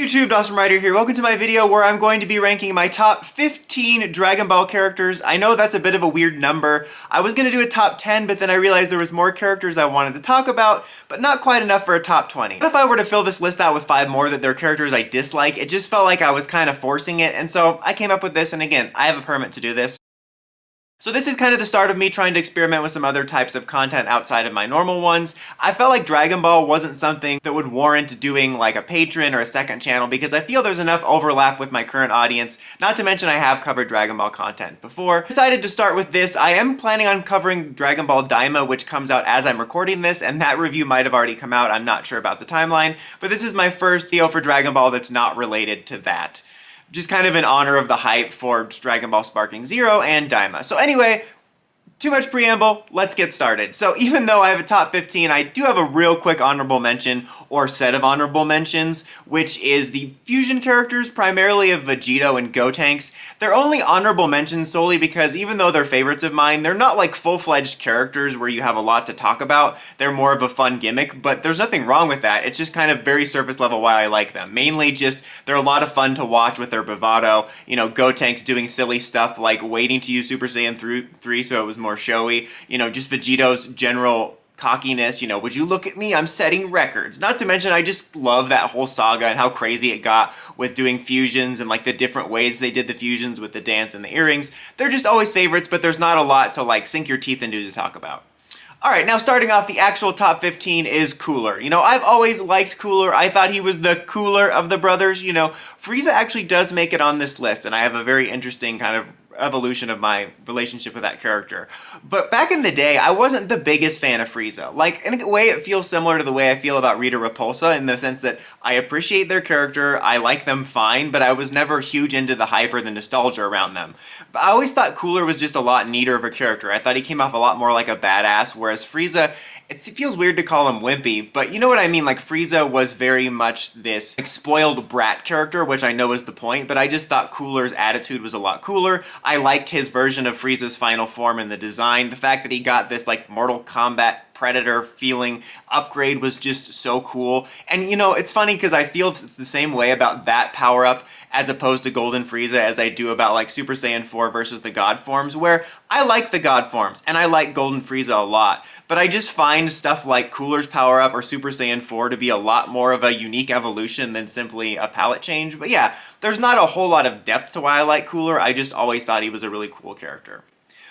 YouTube, Awesome Rider here. Welcome to my video where I'm going to be ranking my top 15 Dragon Ball characters. I know that's a bit of a weird number. I was going to do a top 10, but then I realized there was more characters I wanted to talk about, but not quite enough for a top 20. What if I were to fill this list out with 5 more that they're characters I dislike? It just felt like I was kind of forcing it, and so I came up with this, and again, I have a permit to do this. So this is kind of the start of me trying to experiment with some other types of content outside of my normal ones. I felt like Dragon Ball wasn't something that would warrant doing like a Patreon or a second channel because I feel there's enough overlap with my current audience, not to mention I have covered Dragon Ball content before. I decided to start with this. I am planning on covering Dragon Ball Daima, which comes out as I'm recording this, and that review might have already come out. I'm not sure about the timeline, but this is my first video for Dragon Ball that's not related to that. Just kind of in honor of the hype for Dragon Ball Sparking Zero and Daima. So anyway, too much preamble, let's get started. So even though I have a top 15, I do have a real quick honorable mention, or set of honorable mentions, which is the fusion characters, primarily of Vegeta and Gotenks. They're only honorable mentions solely because even though they're favorites of mine, they're not like full-fledged characters where you have a lot to talk about. They're more of a fun gimmick, but there's nothing wrong with that. It's just kind of very surface level why I like them. Mainly just, they're a lot of fun to watch with their bravado. You know, Gotenks doing silly stuff like waiting to use Super Saiyan 3 so it was more showy. You know, just Vegeto's general cockiness, you know, would you look at me, I'm setting records. Not to mention, I just love that whole saga and how crazy it got with doing fusions and like the different ways they did the fusions with the dance and the earrings. They're just always favorites, but there's not a lot to like sink your teeth into to talk about. Alright, now starting off, the actual top 15 is Cooler. You know, I've always liked Cooler. I thought he was the cooler of the brothers. You know, Frieza actually does make it on this list, and I have a very interesting kind of evolution of my relationship with that character. But back in the day, I wasn't the biggest fan of Frieza. Like, in a way, it feels similar to the way I feel about Rita Repulsa, in the sense that I appreciate their character, I like them fine, but I was never huge into the hype or the nostalgia around them. But I always thought Cooler was just a lot neater of a character. I thought he came off a lot more like a badass, whereas Frieza, it feels weird to call him wimpy, but you know what I mean? Like, Frieza was very much this like, spoiled brat character, which I know is the point, but I just thought Cooler's attitude was a lot cooler. I liked his version of Frieza's final form in the design. The fact that he got this like Mortal Kombat Predator feeling upgrade was just so cool. And you know, it's funny because I feel it's the same way about that power-up as opposed to Golden Frieza as I do about like Super Saiyan 4 versus the God forms, where I like the God forms and I like Golden Frieza a lot. But I just find stuff like Cooler's power-up or Super Saiyan 4 to be a lot more of a unique evolution than simply a palette change. But yeah, there's not a whole lot of depth to why I like Cooler. I just always thought he was a really cool character.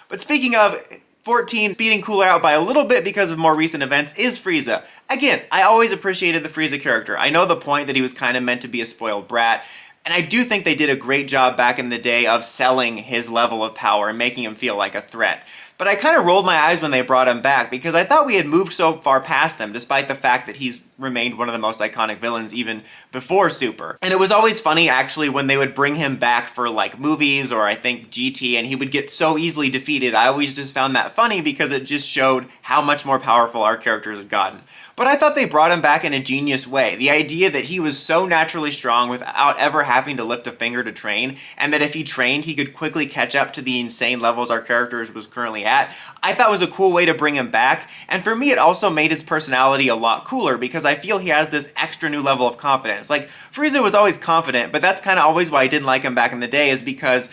But speaking of 14, beating Cooler out by a little bit because of more recent events is Frieza. Again, I always appreciated the Frieza character. I know the point that he was kind of meant to be a spoiled brat, and I do think they did a great job back in the day of selling his level of power and making him feel like a threat. But I kind of rolled my eyes when they brought him back because I thought we had moved so far past him, despite the fact that he's remained one of the most iconic villains even before Super. And it was always funny actually when they would bring him back for like movies or I think GT and he would get so easily defeated. I always just found that funny because it just showed how much more powerful our characters had gotten. But I thought they brought him back in a genius way. The idea that he was so naturally strong without ever having to lift a finger to train, and that if he trained, he could quickly catch up to the insane levels our characters was currently at, I thought was a cool way to bring him back. And for me, it also made his personality a lot cooler because I feel he has this extra new level of confidence. Like, Frieza was always confident, but that's kind of always why I didn't like him back in the day, is because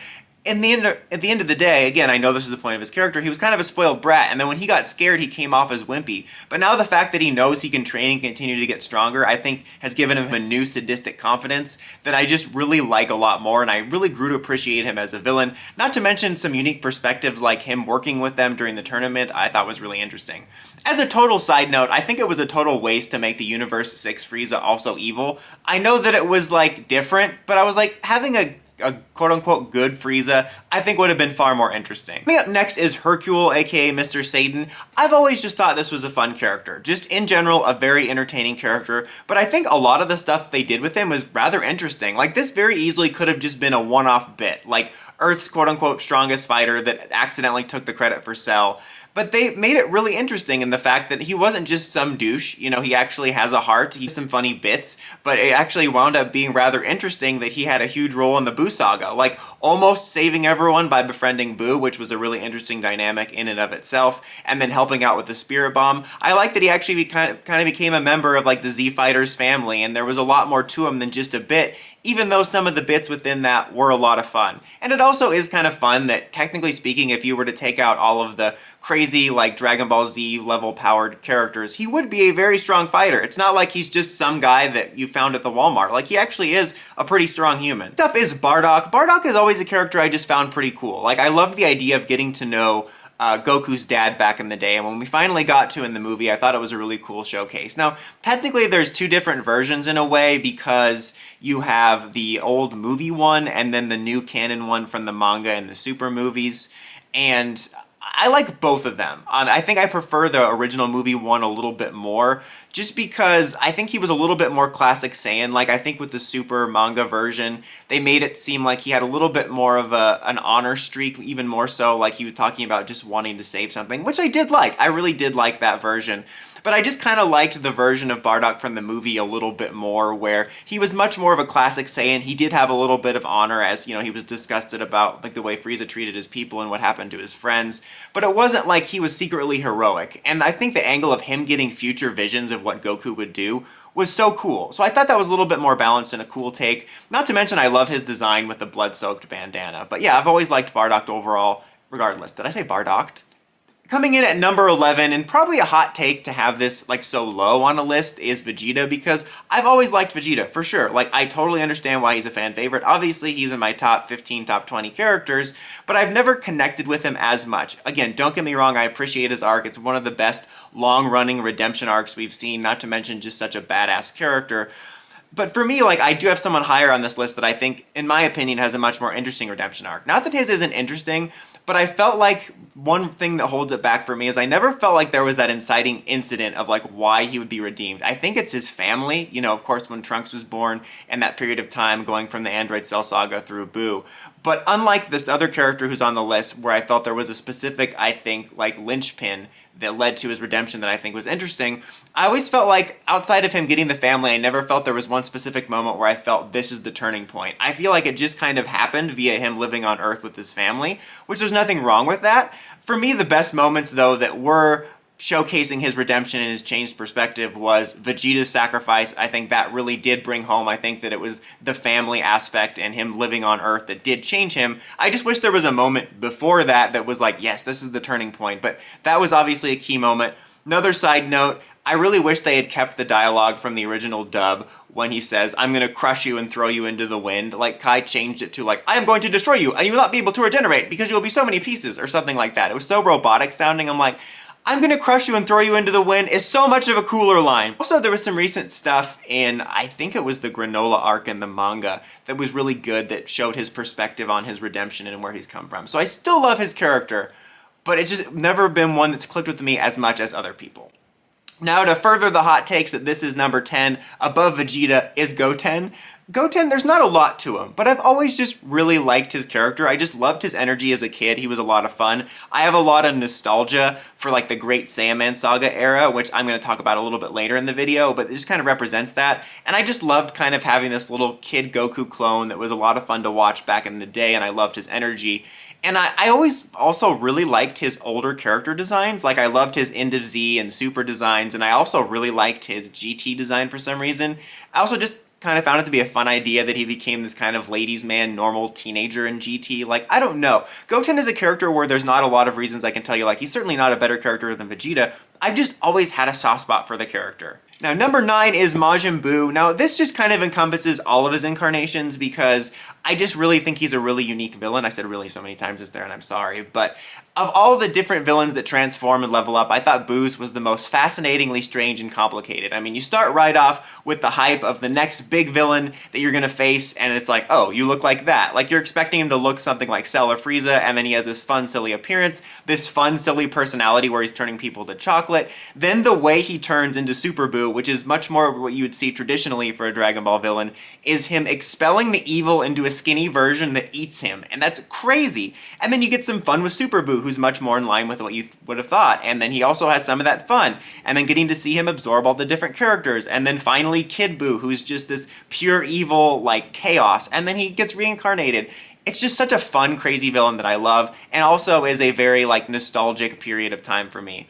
at the end of the day, again, I know this is the point of his character, he was kind of a spoiled brat, and then when he got scared, he came off as wimpy. But now the fact that he knows he can train and continue to get stronger, I think has given him a new sadistic confidence that I just really like a lot more, and I really grew to appreciate him as a villain. Not to mention some unique perspectives like him working with them during the tournament I thought was really interesting. As a total side note, I think it was a total waste to make the Universe 6 Frieza also evil. I know that it was like different, but I was like, having a quote-unquote good Frieza, I think would have been far more interesting. Coming up next is Hercule, aka Mr. Satan. I've always just thought this was a fun character. Just in general, a very entertaining character, but I think a lot of the stuff they did with him was rather interesting. Like, this very easily could have just been a one-off bit, like Earth's quote-unquote strongest fighter that accidentally took the credit for Cell. But they made it really interesting in the fact that he wasn't just some douche, you know, he actually has a heart, he has some funny bits, but it actually wound up being rather interesting that he had a huge role in the Buu saga, like almost saving everyone by befriending Buu, which was a really interesting dynamic in and of itself, and then helping out with the Spirit Bomb. I like that he actually kind of became a member of like the Z Fighters family, and there was a lot more to him than just a bit, even though some of the bits within that were a lot of fun. And it also is kind of fun that, technically speaking, if you were to take out all of the crazy, like, Dragon Ball Z level powered characters, he would be a very strong fighter. It's not like he's just some guy that you found at the Walmart. Like, he actually is a pretty strong human. Next up is Bardock. Bardock is always a character I just found pretty cool. Like, I loved the idea of getting to know Goku's dad back in the day, and when we finally got to in the movie, I thought it was a really cool showcase. Now, technically there's two different versions in a way, because you have the old movie one and then the new canon one from the manga and the Super movies, and I like both of them. I think I prefer the original movie one a little bit more, just because I think he was a little bit more classic Saiyan. Like, I think with the Super manga version, they made it seem like he had a little bit more of an honor streak, even more so, like he was talking about just wanting to save something, which I did like. I really did like that version. But I just kind of liked the version of Bardock from the movie a little bit more, where he was much more of a classic Saiyan. He did have a little bit of honor, as, you know, he was disgusted about like the way Frieza treated his people and what happened to his friends. But it wasn't like he was secretly heroic. And I think the angle of him getting future visions of what Goku would do was so cool. So I thought that was a little bit more balanced and a cool take. Not to mention I love his design with the blood-soaked bandana. But yeah, I've always liked Bardock overall, regardless. Did I say Bardocked? Coming in at number 11, and probably a hot take to have this like so low on a list, is Vegeta, because I've always liked Vegeta, for sure. Like, I totally understand why he's a fan favorite. Obviously, he's in my top 15, top 20 characters, but I've never connected with him as much. Again, don't get me wrong, I appreciate his arc. It's one of the best long-running redemption arcs we've seen, not to mention just such a badass character. But for me, like, I do have someone higher on this list that I think, in my opinion, has a much more interesting redemption arc. Not that his isn't interesting, but I felt like one thing that holds it back for me is I never felt like there was that inciting incident of like why he would be redeemed. I think it's his family, you know, of course when Trunks was born and that period of time going from the Android Cell Saga through Buu. But unlike this other character who's on the list where I felt there was a specific, I think, like linchpin that led to his redemption that I think was interesting, I always felt like outside of him getting the family, I never felt there was one specific moment where I felt this is the turning point. I feel like it just kind of happened via him living on Earth with his family, which there's nothing wrong with that. For me, the best moments though that were showcasing his redemption and his changed perspective was Vegeta's sacrifice. I think that really did bring home. I think that it was the family aspect and him living on Earth that did change him. I just wish there was a moment before that that was like, yes, this is the turning point. But that was obviously a key moment. Another side note, I really wish they had kept the dialogue from the original dub when he says, I'm going to crush you and throw you into the wind. Like, Kai changed it to like, I am going to destroy you and you will not be able to regenerate because you will be so many pieces, or something like that. It was so robotic sounding. I'm like, I'm gonna crush you and throw you into the wind is so much of a cooler line. Also, there was some recent stuff in, I think it was the Granola arc in the manga, that was really good, that showed his perspective on his redemption and where he's come from. So I still love his character, but it's just never been one that's clicked with me as much as other people. Now, to further the hot takes that this is number 10, above Vegeta, is Goten. Goten, there's not a lot to him, but I've always just really liked his character. I just loved his energy as a kid. He was a lot of fun. I have a lot of nostalgia for like the Great Saiyaman Saga era, which I'm going to talk about a little bit later in the video, but it just kind of represents that. And I just loved kind of having this little kid Goku clone that was a lot of fun to watch back in the day, and I loved his energy. And I always also really liked his older character designs. Like, I loved his End of Z and Super designs, and I also really liked his GT design for some reason. I also just kind of found it to be a fun idea that he became this kind of ladies' man, normal teenager in GT. Like, I don't know. Goten is a character where there's not a lot of reasons I can tell you, like, he's certainly not a better character than Vegeta. I've just always had a soft spot for the character. Now, number 9 is Majin Buu. Now, this just kind of encompasses all of his incarnations because I just really think he's a really unique villain. I said really so many times just there, and I'm sorry. But of all the different villains that transform and level up, I thought Buu's was the most fascinatingly strange and complicated. I mean, you start right off with the hype of the next big villain that you're going to face, and it's like, oh, you look like that. Like, you're expecting him to look something like Cell or Frieza, and then he has this fun, silly appearance, this fun, silly personality where he's turning people to chocolate. Then the way he turns into Super Buu, Buu, which is much more what you would see traditionally for a Dragon Ball villain, is him expelling the evil into a skinny version that eats him, and that's crazy. And then you get some fun with Super Buu, who's much more in line with what you would have thought, and then he also has some of that fun, and then getting to see him absorb all the different characters, and then finally Kid Buu, who's just this pure evil, like, chaos, and then he gets reincarnated. It's just such a fun, crazy villain that I love, and also is a very, like, nostalgic period of time for me.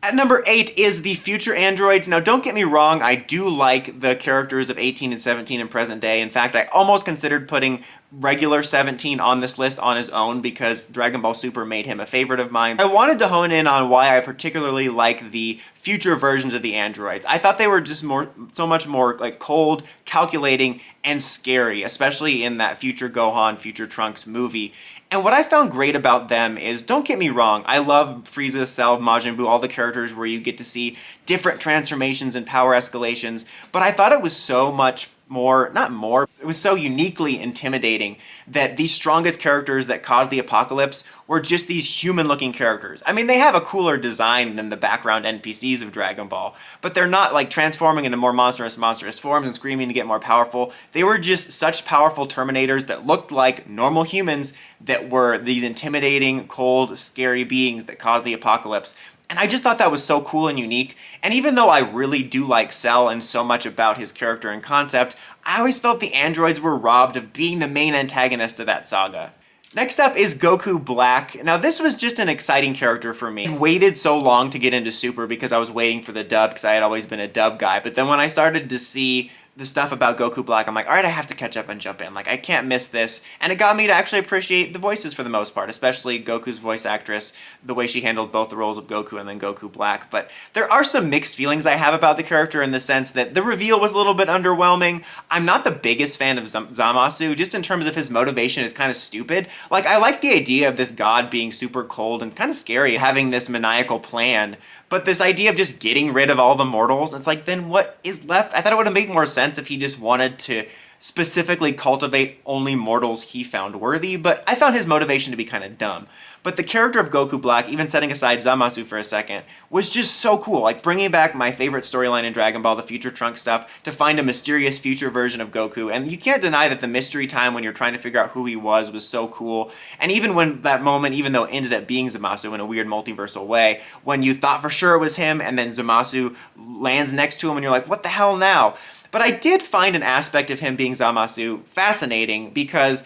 At number 8 is the future androids. Now, don't get me wrong, I do like the characters of 18 and 17 in present day. In fact, I almost considered putting regular 17 on this list on his own because Dragon Ball Super made him a favorite of mine. I wanted to hone in on why I particularly like the future versions of the androids. I thought they were just so much more like cold, calculating, and scary, especially in that future Gohan, future Trunks movie. And what I found great about them is, don't get me wrong, I love Frieza, Cell, Majin Buu, all the characters where you get to see different transformations and power escalations, but I thought it was so much it was so uniquely intimidating that these strongest characters that caused the apocalypse were just these human-looking characters. I mean, they have a cooler design than the background NPCs of Dragon Ball, but they're not like transforming into more monstrous forms and screaming to get more powerful. They were just such powerful Terminators that looked like normal humans that were these intimidating, cold, scary beings that caused the apocalypse. And I just thought that was so cool and unique. And even though I really do like Cell and so much about his character and concept, I always felt the androids were robbed of being the main antagonist of that saga. Next up is Goku Black. Now this was just an exciting character for me. I waited so long to get into Super because I was waiting for the dub because I had always been a dub guy. But then when I started to see the stuff about Goku Black, I'm like, all right, I have to catch up and jump in. Like, I can't miss this. And it got me to actually appreciate the voices for the most part, especially Goku's voice actress, the way she handled both the roles of Goku and then Goku Black. But there are some mixed feelings I have about the character in the sense that the reveal was a little bit underwhelming. I'm not the biggest fan of Zamasu, just in terms of his motivation is kind of stupid. Like, I like the idea of this god being super cold and kind of scary, having this maniacal plan. But this idea of just getting rid of all the mortals, it's like, then what is left? I thought it would have made more sense if he just wanted to specifically cultivate only mortals he found worthy, but I found his motivation to be kind of dumb. But the character of Goku Black, even setting aside Zamasu for a second, was just so cool. Like, bringing back my favorite storyline in Dragon Ball, the future Trunks stuff, to find a mysterious future version of Goku. And you can't deny that the mystery time when you're trying to figure out who he was so cool. And even when that moment, even though it ended up being Zamasu in a weird multiversal way, when you thought for sure it was him, and then Zamasu lands next to him and you're like, what the hell now? But I did find an aspect of him being Zamasu fascinating because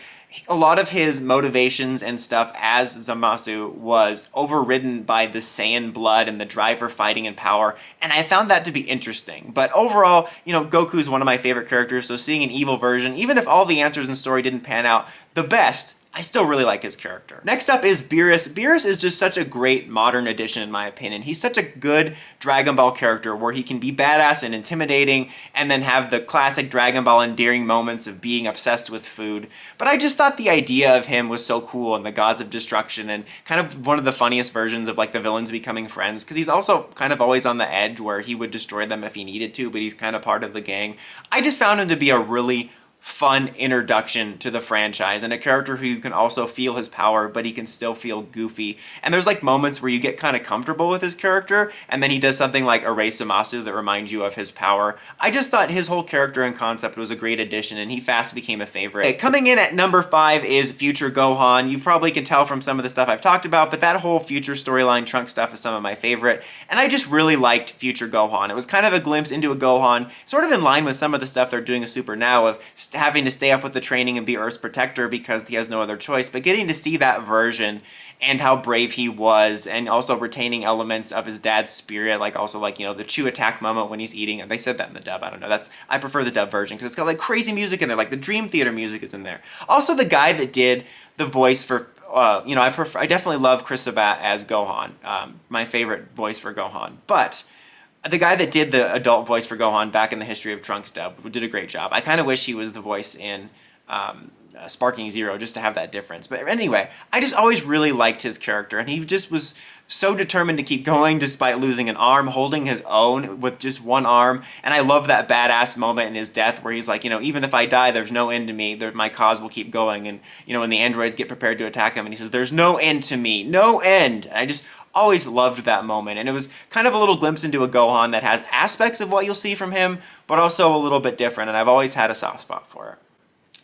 a lot of his motivations and stuff as Zamasu was overridden by the Saiyan blood and the drive for fighting and power, and I found that to be interesting. But overall, you know, Goku's one of my favorite characters, so seeing an evil version, even if all the answers in the story didn't pan out the best, I still really like his character. Next up is Beerus. Beerus is just such a great modern addition in my opinion. He's such a good Dragon Ball character where he can be badass and intimidating and then have the classic Dragon Ball endearing moments of being obsessed with food. But I just thought the idea of him was so cool and the gods of destruction and kind of one of the funniest versions of like the villains becoming friends because he's also kind of always on the edge where he would destroy them if he needed to, but he's kind of part of the gang. I just found him to be a really fun introduction to the franchise and a character who you can also feel his power but he can still feel goofy, and there's like moments where you get kind of comfortable with his character and then he does something like erase Zamasu that reminds you of his power. I just thought his whole character and concept was a great addition and he fast became a favorite. Okay, coming in at number 5 is future Gohan. You probably can tell from some of the stuff I've talked about, but that whole future storyline Trunk stuff is some of my favorite, and I just really liked future Gohan. It was kind of a glimpse into a Gohan sort of in line with some of the stuff they're doing with Super now of having to stay up with the training and be Earth's protector because he has no other choice, but getting to see that version and how brave he was and also retaining elements of his dad's spirit, like also like, you know, the Chew attack moment when he's eating, and they said that in the dub, I don't know, I prefer the dub version because it's got like crazy music in there, like the Dream Theater music is in there. Also the guy that did the voice for you know, I definitely love Chris Sabat as Gohan, my favorite voice for Gohan, but the guy that did the adult voice for Gohan back in the History of Trunks dub did a great job. I kind of wish he was the voice in Sparking Zero just to have that difference. But anyway, I just always really liked his character, and he just was so determined to keep going despite losing an arm, holding his own with just one arm. And I love that badass moment in his death where he's like, you know, even if I die, there's no end to me. My cause will keep going. And, you know, when the androids get prepared to attack him, and he says, there's no end to me, no end. And I just always loved that moment. And it was kind of a little glimpse into a Gohan that has aspects of what you'll see from him, but also a little bit different, and I've always had a soft spot for it.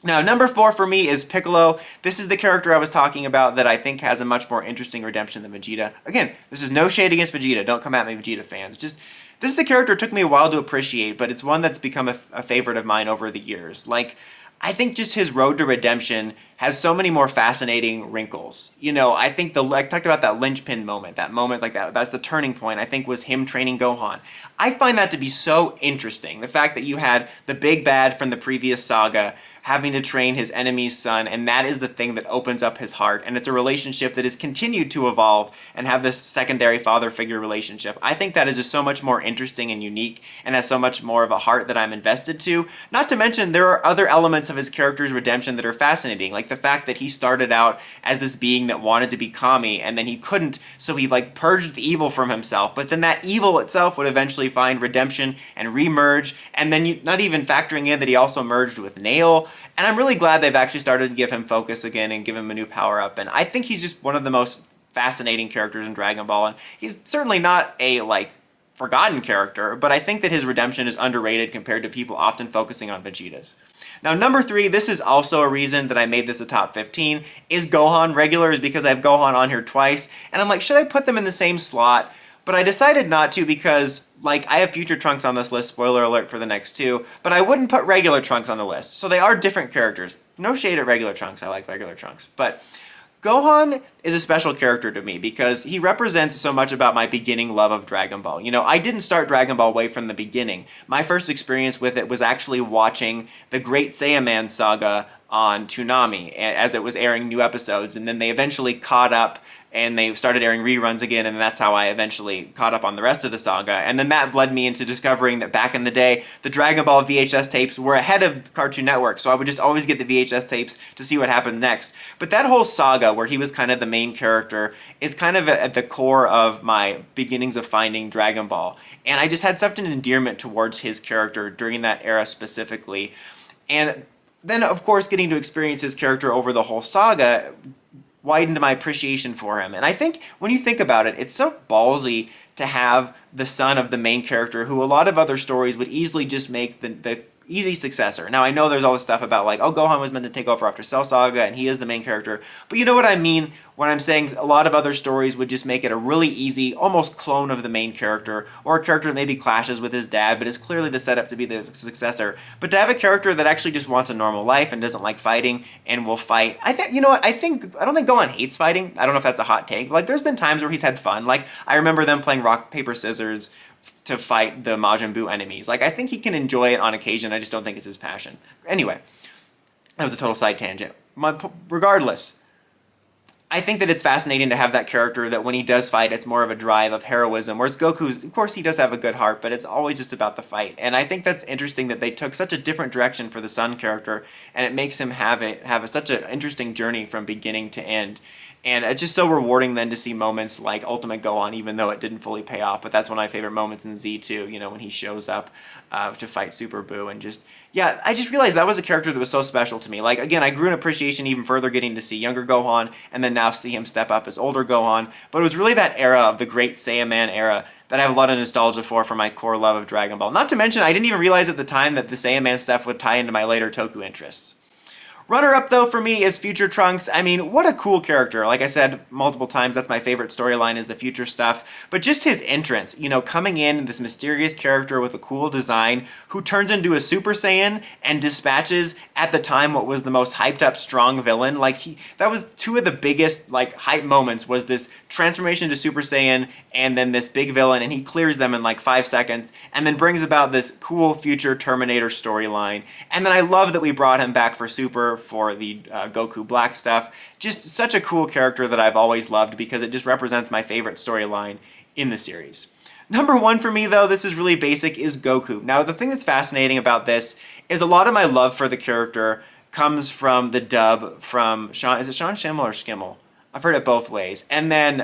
Now, number 4 for me is Piccolo. This is the character I was talking about that I think has a much more interesting redemption than Vegeta. Again, this is no shade against Vegeta. Don't come at me, Vegeta fans. Just, this is a character it took me a while to appreciate, but it's one that's become a favorite of mine over the years. Like, I think just his road to redemption has so many more fascinating wrinkles. You know, I think I talked about that linchpin moment, like that's the turning point, I think was him training Gohan. I find that to be so interesting. The fact that you had the big bad from the previous saga having to train his enemy's son, and that is the thing that opens up his heart, and it's a relationship that has continued to evolve and have this secondary father figure relationship. I think that is just so much more interesting and unique, and has so much more of a heart that I'm invested to. Not to mention, there are other elements of his character's redemption that are fascinating, like the fact that he started out as this being that wanted to be Kami, and then he couldn't, so he like purged the evil from himself, but then that evil itself would eventually find redemption and re-merge, and then not even factoring in that he also merged with Nail. And I'm really glad they've actually started to give him focus again and give him a new power-up. And I think he's just one of the most fascinating characters in Dragon Ball. And he's certainly not a, like, forgotten character, but I think that his redemption is underrated compared to people often focusing on Vegeta's. Now, number 3, this is also a reason that I made this a top 15, is Gohan. Regular is because I have Gohan on here twice. And I'm like, should I put them in the same slot? But I decided not to because, like, I have future Trunks on this list, spoiler alert for the next 2, but I wouldn't put regular Trunks on the list. So they are different characters. No shade at regular Trunks, I like regular Trunks. But Gohan is a special character to me because he represents so much about my beginning love of Dragon Ball. You know, I didn't start Dragon Ball way from the beginning. My first experience with it was actually watching the Great Saiyaman saga on Toonami as it was airing new episodes, and then they eventually caught up and they started airing reruns again, and that's how I eventually caught up on the rest of the saga. And then that led me into discovering that back in the day, the Dragon Ball VHS tapes were ahead of Cartoon Network, so I would just always get the VHS tapes to see what happened next. But that whole saga, where he was kind of the main character, is kind of at the core of my beginnings of finding Dragon Ball. And I just had such an endearment towards his character during that era specifically. And then, of course, getting to experience his character over the whole saga widened my appreciation for him. And I think when you think about it, it's so ballsy to have the son of the main character who a lot of other stories would easily just make the easy successor. Now, I know there's all this stuff about like, oh, Gohan was meant to take over after Cell Saga and he is the main character, but you know what I mean when I'm saying a lot of other stories would just make it a really easy, almost clone of the main character, or a character that maybe clashes with his dad, but is clearly the setup to be the successor. But to have a character that actually just wants a normal life and doesn't like fighting and will fight, I think, you know what, I don't think Gohan hates fighting. I don't know if that's a hot take. Like, there's been times where he's had fun. Like, I remember them playing rock, paper, scissors to fight the Majin Buu enemies. Like, I think he can enjoy it on occasion, I just don't think it's his passion. Anyway, that was a total side tangent. Regardless, I think that it's fascinating to have that character that when he does fight, it's more of a drive of heroism, whereas Goku's, of course, he does have a good heart, but it's always just about the fight. And I think that's interesting that they took such a different direction for the Son character, and it makes him have such an interesting journey from beginning to end. And it's just so rewarding then to see moments like Ultimate Gohan, even though it didn't fully pay off. But that's one of my favorite moments in Z too, you know, when he shows up to fight Super Buu. And just, yeah, I just realized that was a character that was so special to me. Like, again, I grew in appreciation even further getting to see younger Gohan, and then now see him step up as older Gohan. But it was really that era of the Great Saiyaman era that I have a lot of nostalgia for my core love of Dragon Ball. Not to mention, I didn't even realize at the time that the Saiyaman stuff would tie into my later Toku interests. Runner-up, though, for me is Future Trunks. I mean, what a cool character. Like I said multiple times, that's my favorite storyline is the future stuff. But just his entrance, you know, coming in, this mysterious character with a cool design who turns into a Super Saiyan and dispatches, at the time, what was the most hyped-up, strong villain. Like, that was two of the biggest, like, hype moments, was this transformation to Super Saiyan and then this big villain, and he clears them in, like, 5 seconds, and then brings about this cool future Terminator storyline. And then I love that we brought him back for Super, for the Goku Black stuff. Just such a cool character that I've always loved because it just represents my favorite storyline in the series. Number 1 for me, though, this is really basic, is Goku. Now, the thing that's fascinating about this is a lot of my love for the character comes from the dub from Sean, is it Sean Schimmel or Skimmel? I've heard it both ways. And then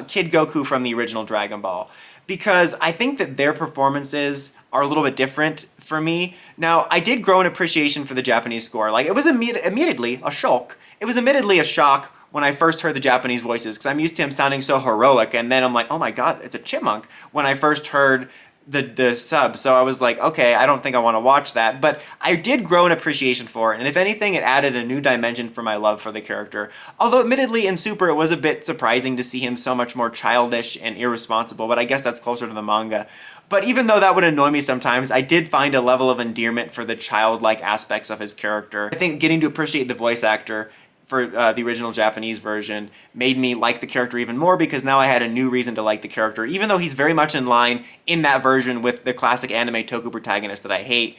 Kid Goku from the original Dragon Ball. Because I think that their performances are a little bit different for me. Now, I did grow an appreciation for the Japanese score. Like, it was immediately a shock. It was admittedly a shock when I first heard the Japanese voices, because I'm used to him sounding so heroic, and then I'm like, oh my god, it's a chipmunk when I first heard the sub. So I was like, okay, I don't think I want to watch that, but I did grow an appreciation for it, and if anything, it added a new dimension for my love for the character. Although admittedly in Super it was a bit surprising to see him so much more childish and irresponsible, but I guess that's closer to the manga. But even though that would annoy me sometimes, I did find a level of endearment for the childlike aspects of his character. I think getting to appreciate the voice actor for the original Japanese version made me like the character even more, because now I had a new reason to like the character, even though he's very much in line in that version with the classic anime Toku protagonist that I hate.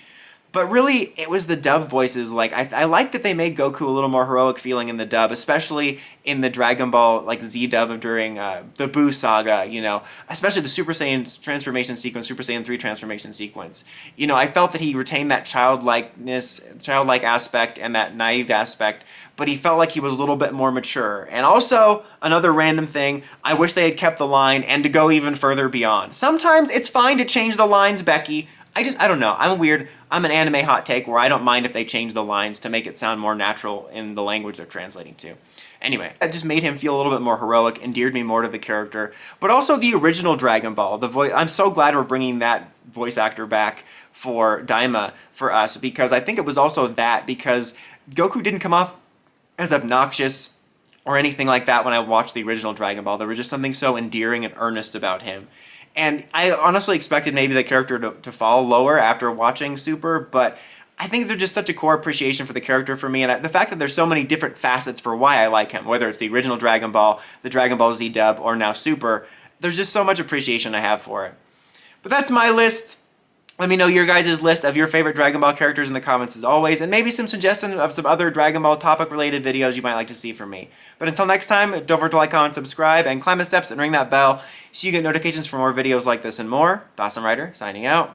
But really, it was the dub voices. Like, I like that they made Goku a little more heroic feeling in the dub, especially in the Dragon Ball, like, Z dub during the Buu saga, you know, especially the Super Saiyan transformation sequence, Super Saiyan 3 transformation sequence. You know, I felt that he retained that childlike aspect and that naive aspect, but he felt like he was a little bit more mature. And also, another random thing, I wish they had kept the line and to go even further beyond. Sometimes it's fine to change the lines, Becky. I don't know. I'm weird. I'm an anime hot take where I don't mind if they change the lines to make it sound more natural in the language they're translating to. Anyway, that just made him feel a little bit more heroic, endeared me more to the character. But also the original Dragon Ball, the voice. I'm so glad we're bringing that voice actor back for Daima for us, because I think it was also that, because Goku didn't come off as obnoxious or anything like that when I watched the original Dragon Ball. There was just something so endearing and earnest about him. And I honestly expected maybe the character to fall lower after watching Super, but I think there's just such a core appreciation for the character for me, and the fact that there's so many different facets for why I like him, whether it's the original Dragon Ball, the Dragon Ball Z dub, or now Super, there's just so much appreciation I have for it. But that's my list. Let me know your guys' list of your favorite Dragon Ball characters in the comments as always, and maybe some suggestions of some other Dragon Ball topic-related videos you might like to see from me. But until next time, don't forget to like, comment, subscribe, and climb the steps and ring that bell so you get notifications for more videos like this and more. Dawson Ryder, signing out.